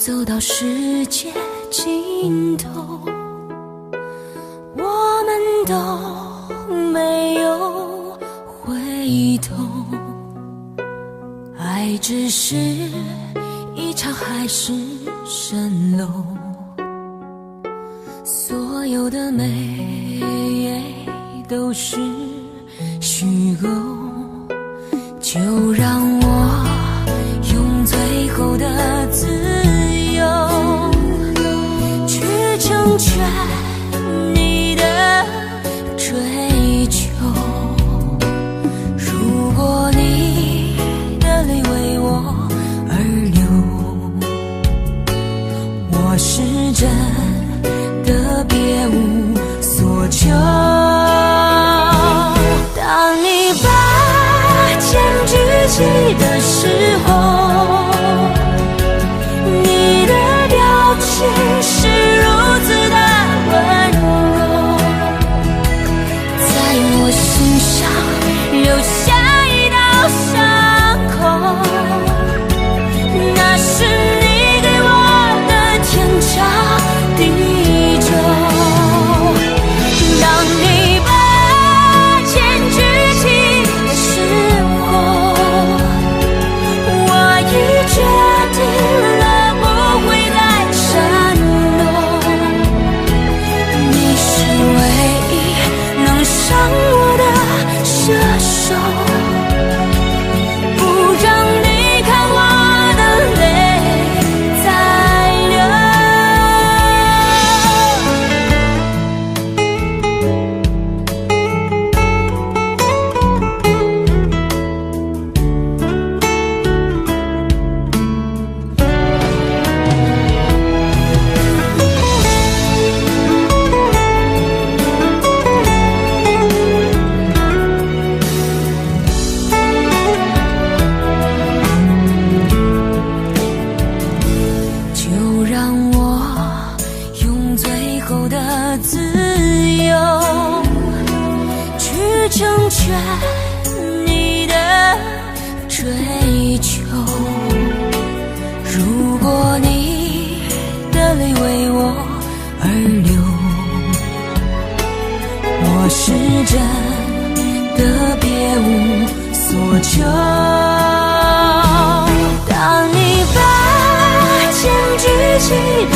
走到世界尽头，我们都没有回头，爱只是一场海市蜃楼，所有的美都是虚构，就让我用最后的自由去成全你的追求。如果你的泪为我而流，我是真的别无所求。当你把剑举起的时候，你的表情是如此的温柔，在我心上留下一道伤口，那是你给我的天长地久。当你把剑举起的时候，我已决定了不会再闪躲，你是唯一能伤我的射手，不让你看我的泪再流。就让我用最后的自由去成全你的追求。如果你的泪为我而流，我是真的别无所求。当你把剑举起的